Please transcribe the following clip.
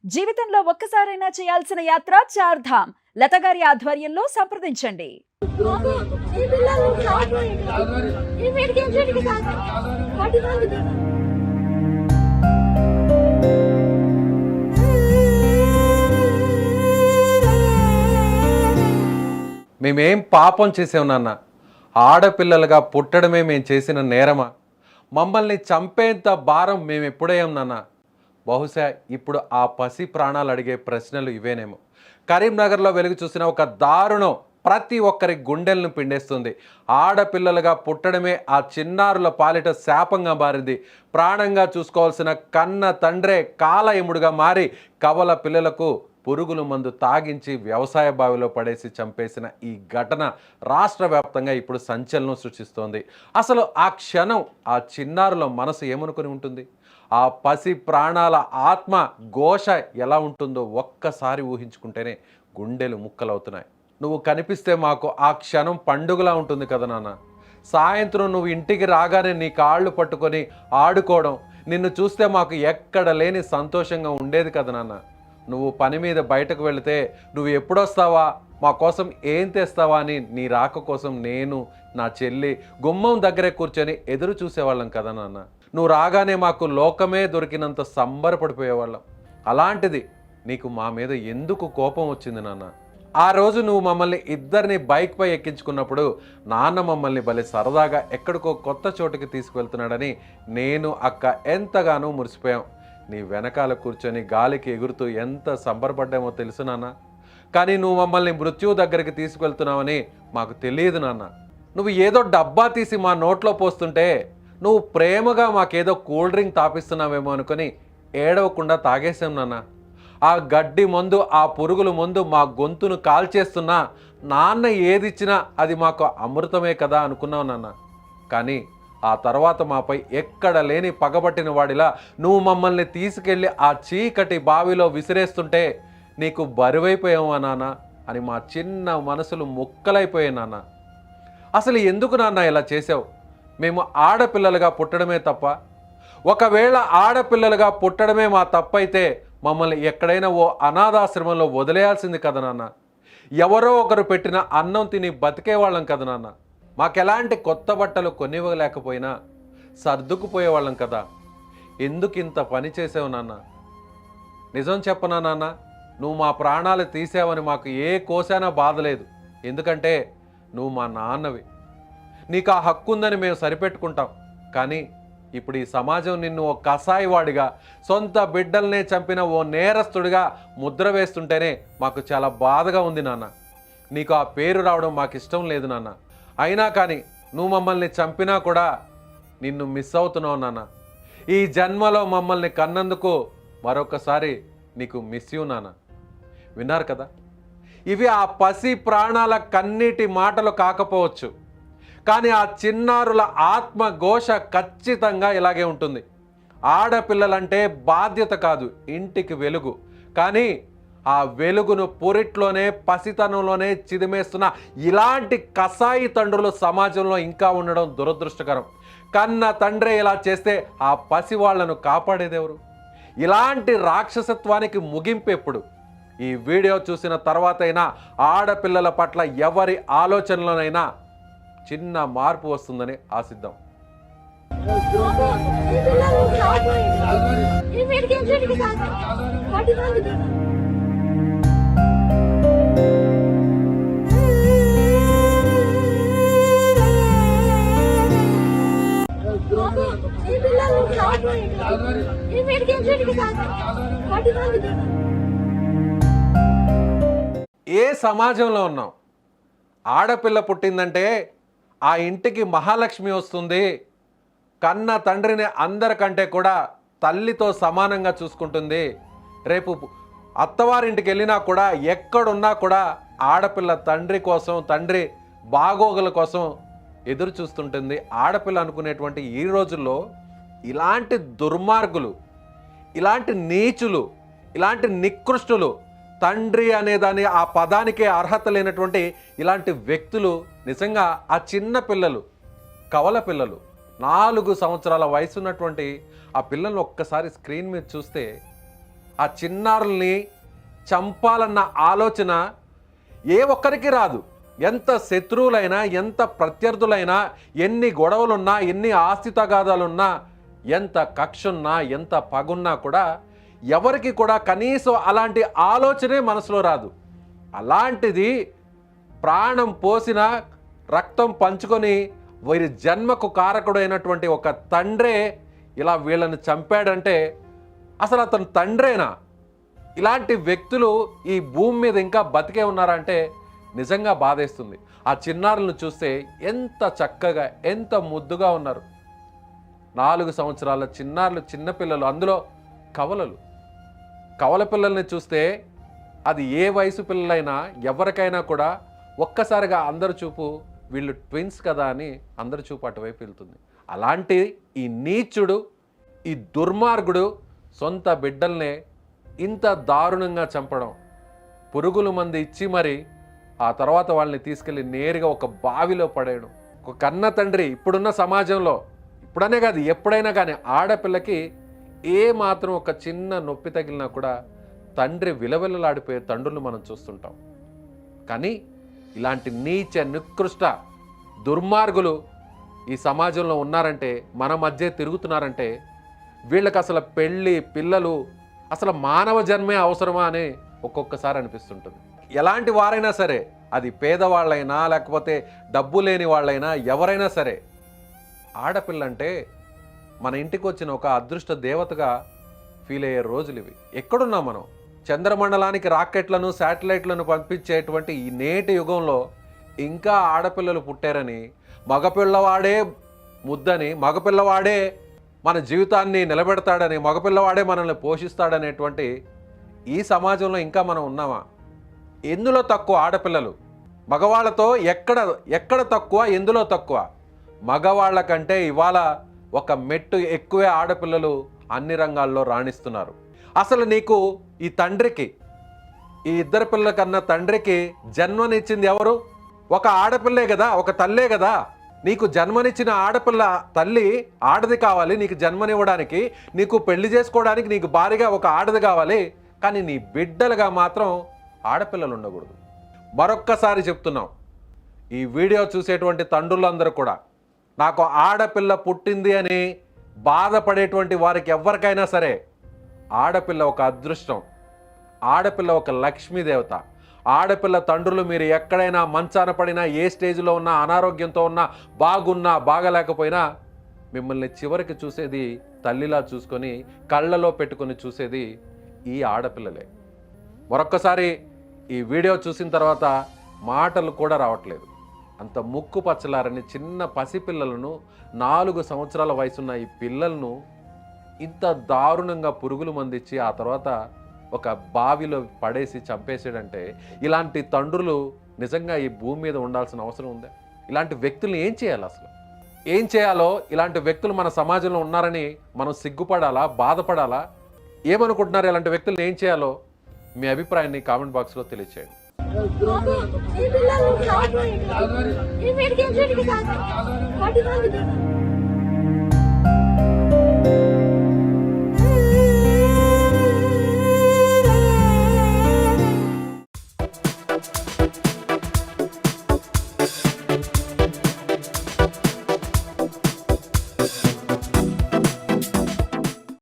జీవితంలో ఒక్కసారైనా చేయాల్సిన యాత్ర చార్ధామ్. లత గారి ఆధ్వర్యంలో సంప్రదించండి. మేమేం పాపం చేసాం నాన్న? ఆడపిల్లలుగా పుట్టడమే మేము చేసిన నేరమా? మమ్మల్ని చంపేంత భారం మేము ఎప్పుడయ్యాం నాన్న? బహుశా ఇప్పుడు ఆ పసి ప్రాణాలు అడిగే ప్రశ్నలు ఇవేనేమో. కరీంనగర్లో వెలుగు చూసిన ఒక దారుణం ప్రతి ఒక్కరి గుండెలను పిండేస్తుంది. ఆడపిల్లలుగా పుట్టడమే ఆ చిన్నారుల పాలిట శాపంగా మారింది. ప్రాణంగా చూసుకోవాల్సిన కన్న తండ్రే కాలయముడుగా మారి కవల పిల్లలకు పురుగుల మందు తాగించి వ్యవసాయ బావిలో పడేసి చంపేసిన ఈ ఘటన రాష్ట్ర వ్యాప్తంగా ఇప్పుడు సంచలనం సృష్టిస్తోంది. అసలు ఆ క్షణం ఆ చిన్నారుల మనసు ఏమనుకుని ఉంటుంది? ఆ పసి ప్రాణాల ఆత్మ ఘోష ఎలా ఉంటుందో ఒక్కసారి ఊహించుకుంటేనే గుండెలు ముక్కలవుతున్నాయి. నువ్వు కనిపిస్తే మాకు ఆ క్షణం పండుగలా ఉంటుంది కదా నాన్న. సాయంత్రం నువ్వు ఇంటికి రాగానే నీ కాళ్ళు పట్టుకొని ఆడుకోవడం, నిన్ను చూస్తే మాకు ఎక్కడ లేని సంతోషంగా ఉండేది కదా నాన్న. నువ్వు పని మీద బయటకు వెళితే నువ్వు ఎప్పుడొస్తావా, మా కోసం ఏం తెస్తావా అని నీ రాక కోసం నేను, నా చెల్లి గుమ్మం దగ్గరే కూర్చొని ఎదురు చూసేవాళ్ళం కదా నాన్న. నువ్వు రాగానే మాకు లోకమే దొరికినంత సంబరపడిపోయేవాళ్ళం. అలాంటిది నీకు మా మీద ఎందుకు కోపం వచ్చింది నాన్న? ఆ రోజు నువ్వు మమ్మల్ని ఇద్దరిని బైక్పై ఎక్కించుకున్నప్పుడు నాన్న మమ్మల్ని భలే సరదాగా ఎక్కడికో కొత్త చోటుకి తీసుకువెళ్తున్నాడని నేను అక్క ఎంతగానో మురిసిపోయాం. నీ వెనకాల కూర్చొని గాలికి ఎగురుతూ ఎంత సంబరపడ్డామో తెలుసు నాన్న. కానీ నువ్వు మమ్మల్ని మృత్యువు దగ్గరికి తీసుకువెళ్తున్నావని మాకు తెలియదు నాన్న. నువ్వు ఏదో డబ్బా తీసి మా నోట్లో పోస్తుంటే నువ్వు ప్రేమగా మాకేదో కూల్ డ్రింక్ తాపిస్తున్నావేమో అనుకుని ఏడవకుండా తాగేసాం నాన్న. ఆ గడ్డి మందు, ఆ పురుగుల మందు మా గొంతును కాల్చేస్తున్నా నాన్న ఏదిచ్చినా అది మాకు అమృతమే కదా అనుకున్నావు నాన్న. కానీ ఆ తర్వాత మాపై ఎక్కడ లేని పగబట్టిన వాడిలా నువ్వు మమ్మల్ని తీసుకెళ్ళి ఆ చీకటి బావిలో విసిరేస్తుంటే నీకు బరువైపోయావా నాన్న అని మా చిన్న మనసులు ముక్కలైపోయాయి నాన్న. అసలు ఎందుకు నాన్న ఇలా చేసావు? మేము ఆడపిల్లలుగా పుట్టడమే తప్ప? ఒకవేళ ఆడపిల్లలుగా పుట్టడమే మా తప్పైతే మమ్మల్ని ఎక్కడైనా ఓ అనాథాశ్రమంలో వదిలేయాల్సింది కదా నాన్న. ఎవరో ఒకరు పెట్టిన అన్నం తిని బతికేవాళ్ళం కదా నాన్న. మాకెలాంటి కొత్త బట్టలు కొనివ్వలేకపోయినా సర్దుకుపోయేవాళ్ళం కదా. ఎందుకు ఇంత పని చేసావు నాన్న? నిజం చెప్పనా నాన్న, నువ్వు మా ప్రాణాలు తీసావని మాకు ఏ కోసానా బాధలేదు. ఎందుకంటే నువ్వు మా నాన్నవి. నీకు ఆ హక్కు ఉందని మేము సరిపెట్టుకుంటాం. కానీ ఇప్పుడు ఈ సమాజం నిన్ను ఓ కసాయివాడిగా, సొంత బిడ్డల్నే చంపిన ఓ నేరస్తుడిగా ముద్ర వేస్తుంటేనే మాకు చాలా బాధగా ఉంది నాన్న. నీకు ఆ పేరు రావడం మాకు ఇష్టం లేదు నాన్న. అయినా కానీ నువ్వు మమ్మల్ని చంపినా కూడా నిన్ను మిస్ అవుతున్నావు నాన్న. ఈ జన్మలో మమ్మల్ని కన్నందుకు మరొకసారి నీకు మిస్ యూ నాన్న. విన్నారు కదా, ఇవి ఆ పసి ప్రాణాల కన్నీటి మాటలు కాకపోవచ్చు, కానీ ఆ చిన్నారుల ఆత్మఘోష ఖచ్చితంగా ఇలాగే ఉంటుంది. ఆడపిల్లలంటే బాధ్యత కాదు, ఇంటికి వెలుగు. కానీ ఆ వెలుగును పురిట్లోనే, పసితనంలోనే చిదిమేస్తున్న ఇలాంటి కసాయి తండ్రులు సమాజంలో ఇంకా ఉండడం దురదృష్టకరం. కన్న తండ్రే ఇలా చేస్తే ఆ పసి వాళ్లను కాపాడేదెవరు? ఇలాంటి రాక్షసత్వానికి ముగింపు ఎప్పుడు? ఈ వీడియో చూసిన తర్వాతైనా ఆడపిల్లల పట్ల ఎవరి ఆలోచనలోనైనా చిన్న మార్పు వస్తుందని ఆశిద్దాం. ఏ సమాజంలో ఉన్నాం? ఆడపిల్ల పుట్టిందంటే ఆ ఇంటికి మహాలక్ష్మి వస్తుంది, కన్న తండ్రిని అందరికంటే కూడా తల్లితో సమానంగా చూసుకుంటుంది, రేపు అత్తవారింటికి వెళ్ళినా కూడా ఎక్కడున్నా కూడా ఆడపిల్ల తండ్రి కోసం, తండ్రి బాగోగుల కోసం ఎదురు చూస్తుంటుంది. ఆడపిల్ల అనుకునేటువంటి ఈ రోజుల్లో ఇలాంటి దుర్మార్గులు, ఇలాంటి నీచులు, ఇలాంటి నికృష్టులు, తండ్రి అనేదాని ఆ పదానికే అర్హత లేనటువంటి ఇలాంటి వ్యక్తులు నిజంగా ఆ చిన్న పిల్లలు, కవల పిల్లలు, 4 సంవత్సరాల వయసు ఉన్నటువంటి ఆ పిల్లల్ని ఒక్కసారి స్క్రీన్ మీద చూస్తే ఆ చిన్నారుల్ని చంపాలన్న ఆలోచన ఏ ఒక్కరికి రాదు. ఎంత శత్రువులైనా, ఎంత ప్రత్యర్థులైనా, ఎన్ని గొడవలున్నా, ఎన్ని ఆస్తి తగాదాలున్నా, ఎంత కక్షున్నా, ఎంత పగున్నా కూడా ఎవరికి కూడా కనీసం అలాంటి ఆలోచనే మనసులో రాదు. అలాంటిది ప్రాణం పోసిన, రక్తం పంచుకొని వీరి జన్మకు కారకుడైనటువంటి ఒక తండ్రే ఇలా వీళ్ళని చంపాడంటే అసలు అతను తండ్రేనా? ఇలాంటి వ్యక్తులు ఈ భూమి మీద ఇంకా బతికే ఉన్నారంటే నిజంగా బాధేస్తుంది. ఆ చిన్నారులను చూస్తే ఎంత చక్కగా, ఎంత ముద్దుగా ఉన్నారు. 4 సంవత్సరాల చిన్నారులు, చిన్నపిల్లలు, అందులో కవల పిల్లల్ని చూస్తే అది ఏ వయసు పిల్లలైనా ఎవరికైనా కూడా ఒక్కసారిగా అందరి చూపు వీళ్ళు ట్విన్స్ కదా అని అందరి చూపు అటువైపు వెళ్తుంది. అలాంటి ఈ నీచుడు, ఈ దుర్మార్గుడు సొంత బిడ్డల్నే ఇంత దారుణంగా చంపడం, పురుగుల మంది ఇచ్చి మరి ఆ తర్వాత వాళ్ళని తీసుకెళ్ళి నేరుగా ఒక బావిలో పడేయడం. ఒక కన్న తండ్రి ఇప్పుడున్న సమాజంలో, ఇప్పుడనే కాదు ఎప్పుడైనా కానీ, ఆడపిల్లకి ఏ మాత్రం ఒక చిన్న నొప్పి తగిలినా కూడా తండ్రి విలవిలలాడిపోయే తండ్రులు మనం చూస్తుంటాం. కానీ ఇలాంటి నీచ, నికృష్ట దుర్మార్గులు ఈ సమాజంలో ఉన్నారంటే, మన మధ్య తిరుగుతున్నారంటే వీళ్ళకి అసలు పెళ్ళి, పిల్లలు, అసలు మానవ జన్మే అవసరమా అని ఒక్కొక్కసారి అనిపిస్తుంటుంది. ఎలాంటి వారైనా సరే, అది పేదవాళ్ళైనా లేకపోతే డబ్బు లేని వాళ్ళైనా ఎవరైనా సరే, ఆడపిల్ల అంటే మన ఇంటికి వచ్చిన ఒక అదృష్ట దేవతగా ఫీల్ అయ్యే రోజులు ఇవి. ఎక్కడున్నాం మనం? చంద్రమండలానికి రాకెట్లను, శాటిలైట్లను పంపించేటువంటి ఈ నేటి యుగంలో ఇంకా ఆడపిల్లలు పుట్టారని, మగపిల్లవాడే ముద్దని, మగపిల్లవాడే మన జీవితాన్ని నిలబెడతాడని, మగపిల్లవాడే మనల్ని పోషిస్తాడనేటువంటి ఈ సమాజంలో ఇంకా మనం ఉన్నామా? ఎందులో తక్కువ ఆడపిల్లలు? మగవాళ్ళతో ఎక్కడ తక్కువ, ఎందులో తక్కువ? మగవాళ్ళ కంటే ఇవాళ ఒక మెట్టు ఎక్కువే ఆడపిల్లలు అన్ని రంగాల్లో రాణిస్తున్నారు. అసలు నీకు ఈ తండ్రికి, ఈ ఇద్దరు పిల్లల కన్నా తండ్రికి జన్మనిచ్చింది ఎవరు? ఒక ఆడపిల్లే కదా, ఒక తల్లే కదా. నీకు జన్మనిచ్చిన ఆడపిల్ల తల్లి ఆడది కావాలి, నీకు జన్మనివ్వడానికి, నీకు పెళ్లి చేసుకోవడానికి నీకు భారీగా ఒక ఆడది కావాలి. కానీ నీ బిడ్డలుగా మాత్రం ఆడపిల్లలు ఉండకూడదు. మరొక్కసారి చెప్తున్నాం, ఈ వీడియో చూసేటువంటి తండ్రులందరూ కూడా, నాకు ఆడపిల్ల పుట్టింది అని బాధపడేటువంటి వారికి ఎవరికైనా సరే, ఆడపిల్ల ఒక అదృష్టం, ఆడపిల్ల ఒక లక్ష్మీదేవత. ఆడపిల్ల తండ్రులు మీరు ఎక్కడైనా మంచాన పడినా, ఏ స్టేజ్లో ఉన్నా, అనారోగ్యంతో ఉన్నా, బాగున్నా బాగలేకపోయినా మిమ్మల్ని చివరికి చూసేది తల్లిలా చూసుకొని, కళ్ళలో పెట్టుకొని చూసేది ఈ ఆడపిల్లలే. మరొక్కసారి ఈ వీడియో చూసిన తర్వాత మాటలు కూడా రావట్లేదు. అంత ముక్కు పచ్చలారని చిన్న పసిపిల్లలను, 4 సంవత్సరాల వయసున్న ఈ పిల్లలను ఇంత దారుణంగా పురుగులు మందిచ్చి ఆ తర్వాత ఒక బావిలో పడేసి చంపేసాడంటే, ఇలాంటి తండ్రులు నిజంగా ఈ భూమి మీద ఉండాల్సిన అవసరం ఉందా? ఇలాంటి వ్యక్తులను ఏం చేయాలి? అసలు ఏం చేయాలో? ఇలాంటి వ్యక్తులు మన సమాజంలో ఉన్నారని మనం సిగ్గుపడాలా, బాధపడాలా? ఏమనుకుంటున్నారు? ఇలాంటి వ్యక్తులను ఏం చేయాలో మీ అభిప్రాయాన్ని కామెంట్ బాక్స్లో తెలియచేయండి. ఈ పిల్లలు